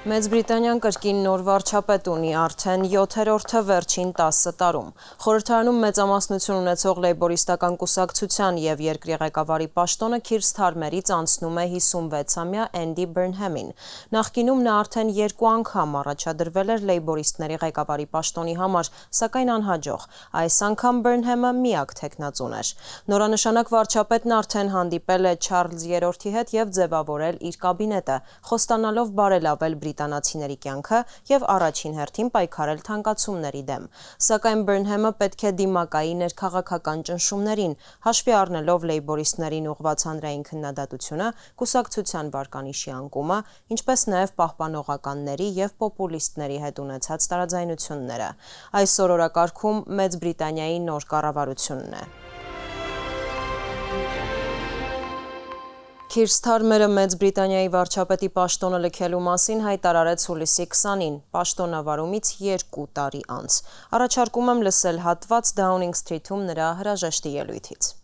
Մեծ Բրիտանիան կրկին նոր վարչապետ ունի արդեն 7-րդը վերջին 10 տարում։ Խորհրդարանում մեծամասնություն ունեցող լեյբորիստական կուսակցության եւ երկրի ղեկավարի պաշտոնը Քիր Սթարմերից անցնում է 56-ամյա Էնդի Բըրնհեմին։ Նախկինում նա արդեն 2 անգամ առաջադրվել էր լեյբորիստների ղեկավարի պաշտոնի համար, սակայն անհաջող։ Այս անգամ Բըրնհեմը միակ թեկնածուն էր։ Նորանշանակ վարչապետն արդեն հանդիպել է Չարլզ III-ի հետ եւ ձևավորել իր կաբինետը, խոստանալով բարելավել բրիտանացիների կյանքը եւ առաջին հերթին պայքարել թանկացումների դեմ։ Սակայն Բըրնհեմը պետք է դիմակայի ներքաղաքական ճնշումներին, հաշվի առնելով լեյբորիստներին ուղղված հանրային քննադատությունը, կուսակցության վարկանիշի անկումը, ինչպես նաեւ պահպանողականների եւ պոպուլիստների հետ ունեցած տարաձայնությունները։ Այսօր օրակարգում Մեծ Բրիտանիայի նոր կառավարությունն է։ Քիր Սթարմերը Մեծ Բրիտանիայի վարչապետի պաշտոնը լքելու մասին հայտարարեց հուլիսի 20-ին, պաշտոնավարումից 2 տարի անց։ Առաջարկում եմ լսել հատված Դաունինգ Սթրիթում նրա հրաժեշտի ելույթից։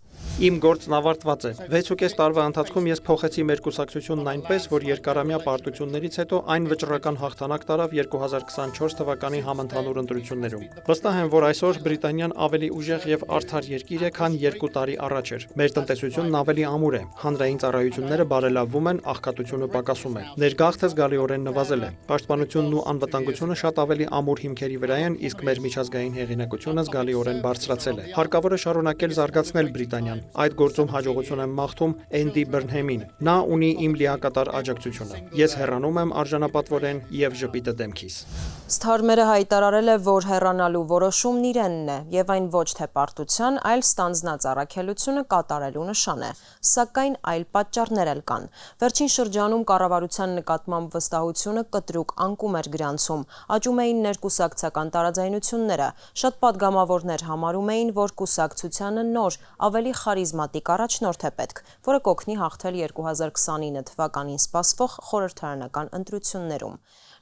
Իմ գործն ավարտված է։ 6.5 տարվա ընթացքում ես փոխեցի մեր կուսակցությունն այնպես, որ երկարամյա պարտություններից հետո այն վճռական հաղթանակ տարավ 2024 թվականի համընդհանուր ընտրություններում։ Վստահ եմ, որ այսօր Բրիտանիան ավելի ուժեղ եւ արդար երկիր է, քան 2 տարի առաջ էր։ Մեր տնտեսությունն ավելի ամուր է, հանրային ծառայությունները բարելավվում են, աղքատությունը պակասում է։ Ներգաղթը զգալիորեն նվազել է։ Պաշտպանությունն ու անվտանգությունը շատ ավելի ամուր հիմքերի վրա են, իսկ մեր միջազգային հեղինակությունը զգալիորեն բարձրացել է։ Հարկավոր է շարունակել զարգացնել Բրիտանիան։ Այդ գործում հաջողություն եմ մաղթում Էնդի Բըրնհեմին։ Նա ունի իմ լիակատար աջակցությունը։ Ես հեռանում եմ արժանապատվորեն եւ ժպիտը դեմքիս։ Սթարմերը հայտարարել է, որ հեռանալու որոշումն իրենն է եւ այն ոչ թե պարտության, այլ ստանձնած առաքելությունը կատարելու նշան է, սակայն այլ պատճառներ էլ կան։ Վերջին շրջանում կառավարության նկատմամբ վստահությունը կտրուկ անկում էր գրանցում, աճում էին ներկուսակցական տարաձայնությունները, շատ падգամավորներ համարում էին, որ կուսակցությանը նոր, ավելի խարիզմատիկ առաջնորդ է պետք, որը կօգնի հաղթել 2029 թվականին սպասվող խորհրդարանական ընտրություններում։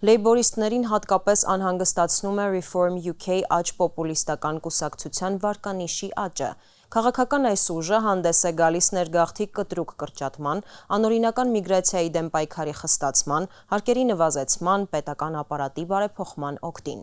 Լեյբորիստներին հատկապես անհանգստացնում է Reform UK աջ պոպուլիստական կուսակցության վարկանիշի աճը։ Քաղաքական այս ուժը հանդես է գալիս ներգաղթի կտրուկ կրճատման, անօրինական միգրացիայի դեմ պայքարի խստացման, հարկերի նվազեցման, պետական ապարատի բարեփոխման օգտին։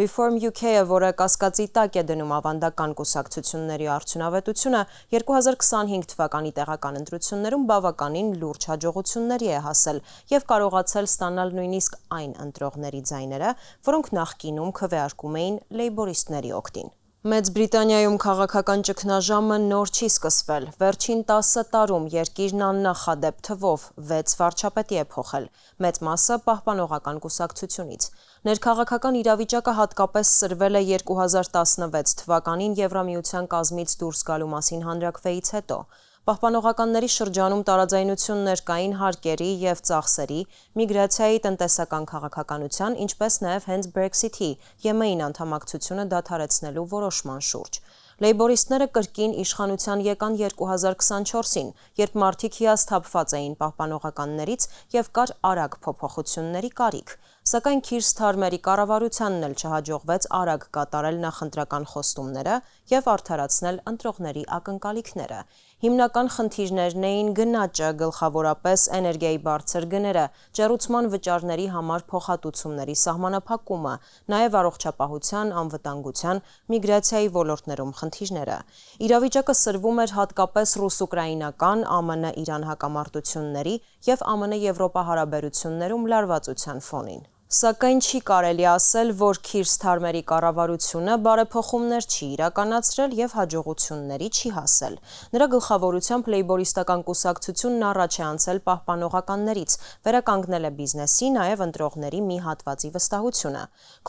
Reform UK-ը, որը կասկածի տակ է դնում ավանդական կուսակցությունների արդյունավետությունը, 2025 թվականի տեղական ընտրություններում բավականին լուրջ հաջողությունների է հասել եւ կարողացել ստանալ նույնիսկ այն ընտրողների ձայները, որոնք նախկինում քվեարկում էին լեյբորիստների օգտին։ Մեծ Բրիտանիայում քաղաքական ճգնաժամը նոր չի սկսվել։ Վերջին 10 տարում երկիրն աննախադեպ թվով 6 վարչապետի է փոխել, մեծ մասը պահպանողական կուսակցությունից։ Ներքաղաքական իրավիճակը հատկապես սրվել է 2016 թվականին Եվրամիության կազմից դուրս գալու մասին հանրաքվեից հետո։ Պահպանողականների շրջանում տարաձայնություններ կային հարկերի եւ ծախսերի, միգրացիայի տնտեսական քաղաքականության, ինչպես նաեւ հենց Brexit-ի ԵՄ-ին անդամակցությունը դադարեցնելու որոշման շուրջ։ Լեյբորիստները կրկին իշխանության եկան 2024-ին, երբ մարդիկ հիասթափված էին պահպանողականներից եւ կար արագ փոփոխությունների կարիք։ Սակայն Քիր Սթարմերի կառավարությանն էլ չհաջողվեց արագ կատարել նախընտրական խոստումները եւ արդարացնել ընտրողների ակնկալիքները։ Հիմնական խնդիրներն էին գնաճը, գլխավորապես էներգիայի բարձր գները, ջեռուցման վճարների համար փոխհատուցումների սահմանափակումը, նաեւ առողջապահության, անվտանգության, միգրացիայի ոլորտներում խնդիրները։ Իրավիճակը սրվում էր հատկապես ռուս-ուկրաինական, ԱՄՆ-Իրան հակամարտությունների եւ ԱՄՆ-Եվրոպա հարաբերություններում լարվածության ֆոնին։ Սակայն չի կարելի ասել, որ Քիր Սթարմերի կառավարությունը բարեփոխումներ չի իրականացրել եւ հաջողությունների չի հասել։ Նրա գլխավորությամբ լեյբորիստական կուսակցությունն առաջ է անցել պահպանողականներից, վերականգնել է բիզնեսի, նաեւ ընտրողների մի հատվածի վստահությունը։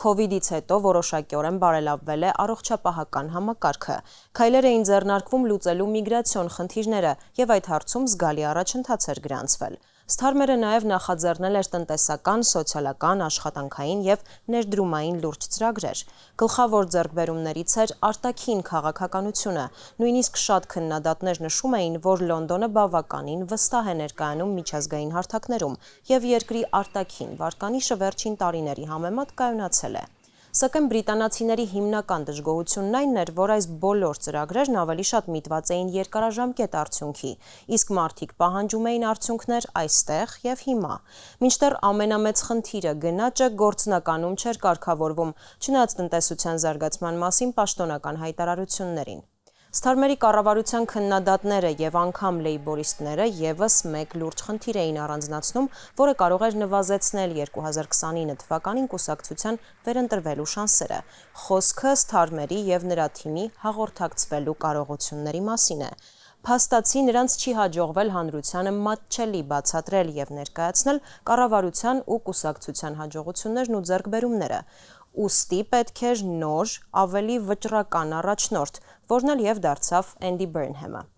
Քովիդից հետո որոշակիորեն բարելավվել է առողջապահական համակարգը։ Քայլեր էին ձեռնարկվում լուծելու միգրացիոն խնդիրները եւ այդ հարցում զգալի առաջընթաց էր գրանցվել։ Սթարմերը նաև նախաձեռնել էր տնտեսական, սոցիալական, աշխատանքային եւ ներդրումային լուրջ ծրագրեր։ Գլխավոր ձեռքբերումներից էր արտաքին քաղաքականությունը։ Նույնիսկ շատ քննադատներ նշում էին, որ Լոնդոնը բավականին վստահ է ներկայանում միջազգային հարթակներում եւ երկրի արտաքին վարկանիշը վերջին տարիների համեմատ կայունացել է։ Սակայն բրիտանացիների հիմնական դժգոհությունն այն էր, որ այս բոլոր ծրագրերն ավելի շատ միտված էին երկարաժամկետ արդյունքի, իսկ մարդիկ պահանջում էին արդյունքներ այստեղ եւ հիմա։ Մինչդեռ ամենամեծ խնդիրը գնաճը գործնականում չէր կարգավորվում, չնայած տնտեսության զարգացման մասին պաշտոնական հայտարարություններին։ Սթարմերի կառավարության քննադատները եւ անգամ լեյբորիստները եւս մեկ լուրջ խնդիր էին առանձնացնում, որը կարող էր նվազեցնել 2029 թվականին կուսակցության վերընտրվելու շանսերը։ Խոսքը Սթարմերի եւ նրա թիմի հաղորդակցվելու կարողությունների մասին է։ Փաստացի նրանց չի հաջողվել հանրությանը մատչելի բացատրել եւ ներկայացնել կառավարության ու կուսակցության հաջողություններն ու ձեռքբերումները։ Ուստի պետք էր նոր, ավելի վճռական առաջնորդ, որն էլ եւ դարձավ Էնդի Բըրնհեմը։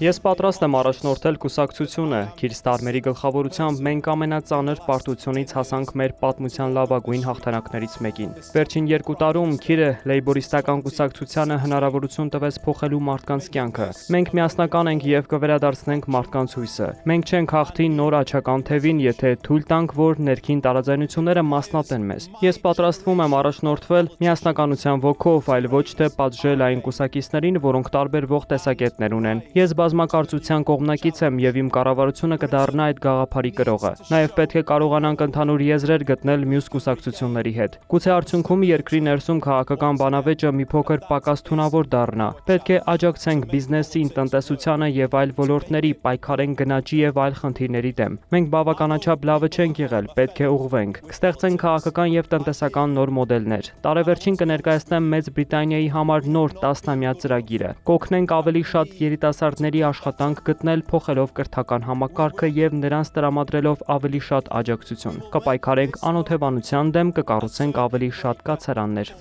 Ես պատրաստ եմ առաջնորդել կուսակցությունը, Քիր Ստարմերի գլխավորությամբ մենք ամենածանր պարտությունից հասանք մեր պատմության լավագույն հաղթանակներից մեկին։ Վերջին 2 տարում Քիրը լեյբորիստական կուսակցությանը հնարավորություն տվեց փոխելու մարդկանց կյանքը։ Մենք միասնական ենք եւ կվերադարձնենք մարդկանց հույսը։ Մենք չենք հաղթի նոր աչական թևին, եթե թույլ տանք, որ ներքին տարաձայնությունները մասնատեն մեզ։ Ես պատրաստվում եմ առաջնորդվել միասնականության ոգով, այլ ոչ թե պատժել այն կուսակիցներին, որոնք տարբերվող տեսակետներ ունեն։ Ես բազմակարծության կողմնակից եմ եւ իմ կառավարությունը կդառնա այդ գաղափարի կրողը։ Նաեւ պետք է կարողանանք ընդհանուր եզրեր գտնել մյուս կուսակցությունների հետ։ Գուցե արդյունքում երկրի ներսում քաղաքական բանավեճը մի փոքր պակաս թունավոր դառնա։ Պետք է աջակցենք բիզնեսին, տնտեսությանը եւ այլ ոլորտների, պայքարենք գնաճի եւ այլ խնդիրների դեմ։ Մենք բավականաչափ լավը չենք եղել, պետք է ուղղվենք։ Կստեղծենք քաղաքական եւ տնտեսական նոր մոդելներ։ Տարեվերջին կներկայացնեմ Մեծ Բրիտանիայի համար նոր 10-ամյա ծրագիրը։ Կօգնենք ավելի շատ երիտասարդների աշխատանք գտնել փոխելով կրթական համակարգը եւ նրանց տրամադրելով ավելի շատ աջակցություն։ Կպայքարենք անօթևանության դեմ, կկառուցենք ավելի շատ կացարաններ։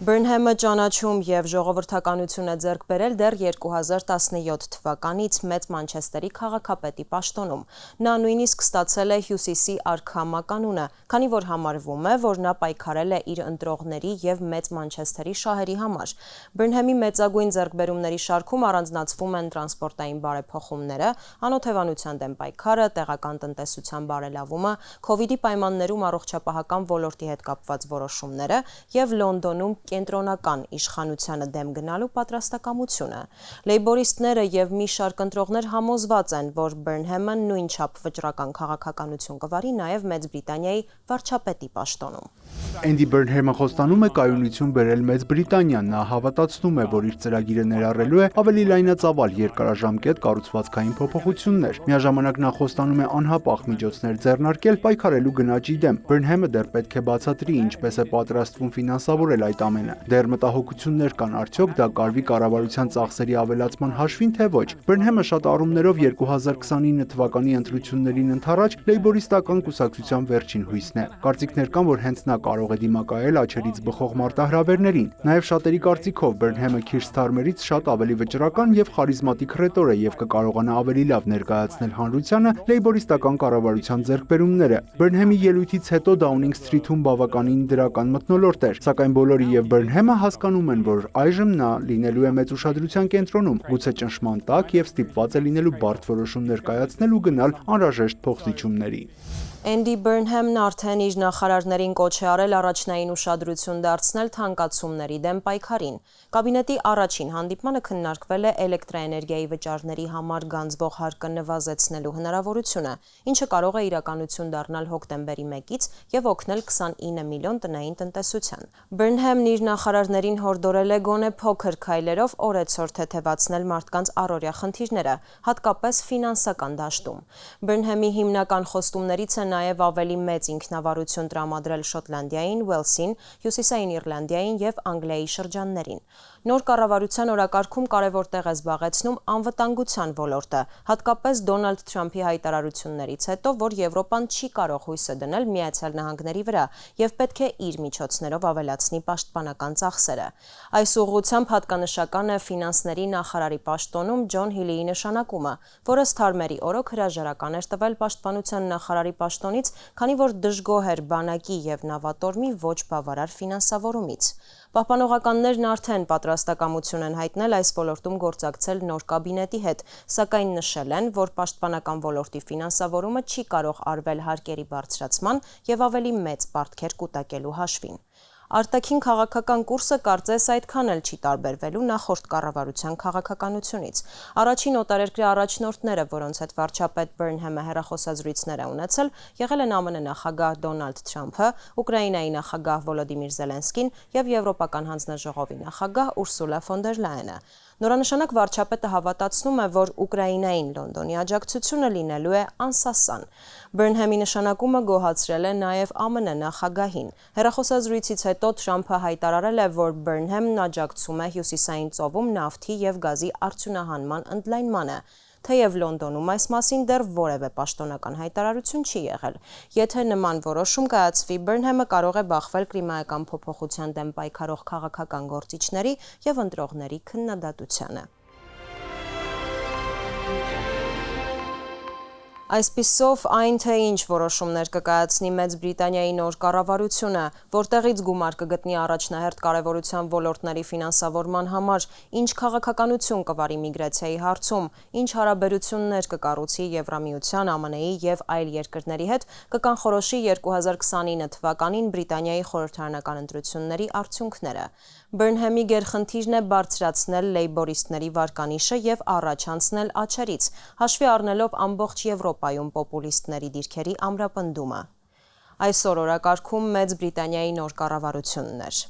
Բըրնհեմը ճանաչում եւ ժողովրդականություն է ձեռք բերել դեռ 2017 թվականից Մեծ Մանչեսթերի քաղաքապետի պաշտոնում։ Նա նույնիսկ ստացել է Հյուսիսի արքա մականունը, քանի որ համարվում է, որ նա պայքարել է իր ընտրողների եւ Մեծ Մանչեսթերի շահերի համար։ Բըրնհեմի մեծագույն ձեռքբերումների շարքում առանձնացվում են տրանսպորտային բարեփոխումները, անօթևանության դեմ պայքարը, տեղական տնտեսության բարելավումը, COVID-ի պայմաններում առողջապահական ոլորտի հետ կապված որոշումները եւ Լոնդոնում կենտրոնական իշխանությանը դեմ գնալու պատրաստակամությունը։ Լեյբորիստները եւ մի շարք ընտրողներ համոզված են, որ Բըրնհեմը նույնչափ վճռական քաղաքականություն կվարի նաեւ Մեծ Բրիտանիայի վարչապետի պաշտոնում։ Էնդի Բըրնհեմը խոստանում է կայունություն բերել Մեծ Բրիտանիան։ Նա հավատացնում է, որ իր ծրագիրը ներառելու է ավելի լայնածավալ երկարաժամկետ կառուցվածքային փոփոխություններ։ Միաժամանակ նա խոստանում է անհապաղ միջոցներ ձեռնարկել պայքարելու գնաճի դեմ։ Բըրնհեմը դեռ պետք է բացատրի ինչպես է պատրաստվում ֆինանսավորել այդ ամենը։ Դեռ մտահոգություններ կան, արդյոք դա կարվի կառավարության ծախսերի ավելացման հաշվին, թե ոչ։ Բըրնհեմը շատ առումներով 2029 թվականի ընտրություններին ընդառաջ լեյբորիստական կուսակցության վերջին հույսն է։ Կարծիքներ կան, որ հենց նա կարող է դիմակայել աչերից բխող մարտահրավերներին։ Նաև շատերի կարծիքով Բըրնհեմը Քիր Ստարմերից շատ ավելի վճռական եւ խարիզմատիկ ռետոր է եւ կկարողանա ավելի լավ ներկայացնել հանրությանը լեյբորիստական կառավարության ձեռքբերումները։ Բըրնհեմի ելույթից հետո Դաունինգ Սթրիթում բավականին դրական մթնոլորտ էր, սակայն բոլորը եւ Բըրնհեմը հասկանում են, որ այժմ նա լինելու է մեծ ուշադրության կենտրոնում, գուցե ճնշման տակ եւ ստիպված է լինելու բարդ որոշումներ կայացնել ու գնալ անհրաժեշտ փոխզիջումների։ Էնդի Բըրնհեմն արդեն իր նախարարներին կոչ է արել առաջնային ուշադրություն դարձնել թանկացումների դեմ պայքարին։ Կաբինետի առաջին հանդիպմանը քննարկվել է էլեկտրաէներգիայի վճարների համար գանձվող հարկը նվազեցնելու հնարավորությունը, ինչը կարող է իրականություն դառնալ հոկտեմբերի 1-ից եւ օգնել 29 միլիոն տնային տնտեսության։ Բըրնհեմն իր նախարարներին հորդորել է գոնե փոքր քայլերով օրեցօր թեթևացնել մարդկանց առօրյա խնդիրները, հատկապես ֆինանսական դաշտում։ Բըրնհեմի հիմնական խոստումներից է նաև ավելի մեծ ինքնավարություն տրամադրել Շոտլանդիային, Ուելսին, Հյուսիսային Իռլանդիային եւ Անգլիայի շրջաններին։ Նոր կառավարության օրակարգում կարևոր տեղ է զբաղեցնում անվտանգության ոլորտը, հատկապես Դոնալդ Թրամփի հայտարարություններից հետո, որ Եվրոպան չի կարող հույսը դնել Միացյալ Նահանգների վրա եւ պետք է իր միջոցներով ավելացնի պաշտպանական ծախսերը։ Այս ուղղությամբ հատկանշական է ֆինանսների նախարարի պաշտոնում Ջոն Հիլիի նշանակումը, որը Սթարմերի օրոք հրաժարական էր տվել պաշտպանության նախարարի պաշտոնից, քանի որ դժգոհ էր բանակի եւ նավատորմի ոչ բավարար ֆինանսավորումից։ Պահպանողականներն արդեն պատրաստակամություն են հայտնել այս ոլորտում գործակցել նոր կաբինետի հետ, սակայն նշել են, որ պաշտպանական ոլորտի ֆինանսավորումը չի կարող արվել հարկերի բարձրացման եւ ավելի մեծ պարտքեր կուտակելու հաշվին։ Արտաքին քաղաքական կուրսը կարծես այդքան էլ չի տարբերվելու նախորդ կառավարության քաղաքականությունից։ Առաջին օտարերկրյա առաջնորդները, որոնց հետ վարչապետ Բըրնհեմը հեռախոսազրույցներ է ունեցել, եղել են ԱՄՆ նախագահ Դոնալդ Թրամփը, Ուկրաինայի նախագահ Վոլոդիմիր Զելենսկին եւ Եվրոպական հանձնաժողովի նախագահ Ուրսուլա ֆոն դեր Լայենը։ Նորանշանակ վարչապետը հավատացնում է, որ Ուկրաինային Լոնդոնի աջակցությունը լինելու է անսասան։ Բըրնհեմի նշանակումը գոհացրել է նաև ԱՄՆ նախագահին։ Հեռախոսազրույցից հետո Թրամփը հայտարարել է, որ Բըրնհեմն աջակցում է Հյուսիսային ծովում նավթի եւ գազի արդյունահանման ընդլայնմանը։ Թեև Լոնդոնում այս մասին դեռ որևէ պաշտոնական հայտարարություն չի եղել։ Եթե նման որոշում կայացվի, Բըրնհեմը կարող է բախվել կլիմայական փոփոխության դեմ պայքարող քաղաքական գործիչների եւ ընտրողների քննադատությանը։ Այսպիսով այն, թե ինչ որոշումներ կկայացնի Մեծ Բրիտանիայի նոր կառավարությունը, որտեղից գումար կգտնի առաջնահերթ կարևորության ոլորտների ֆինանսավորման համար, ինչ քաղաքականություն կվարի միգրացիայի հարցում, ինչ հարաբերություններ կկառուցի Եվրամիության, ԱՄՆ-ի եւ այլ երկրների հետ, կկանխորոշի 2029 թվականին Բրիտանիայի խորհրդարանական ընտրությունների արդյունքները։ Բըրնհեմի գերխնդիրն է բարձրացնել լեյբորիստների վարկանիշը եւ առաջ անցնել աջերից, հաշվի առնելով ամբողջ Եվրոպայում պոպուլիստների դիրքերի ամրապնդումը։ Այսօր օրակարգում Մեծ Բրիտանիայի նոր կառավարությունն էր։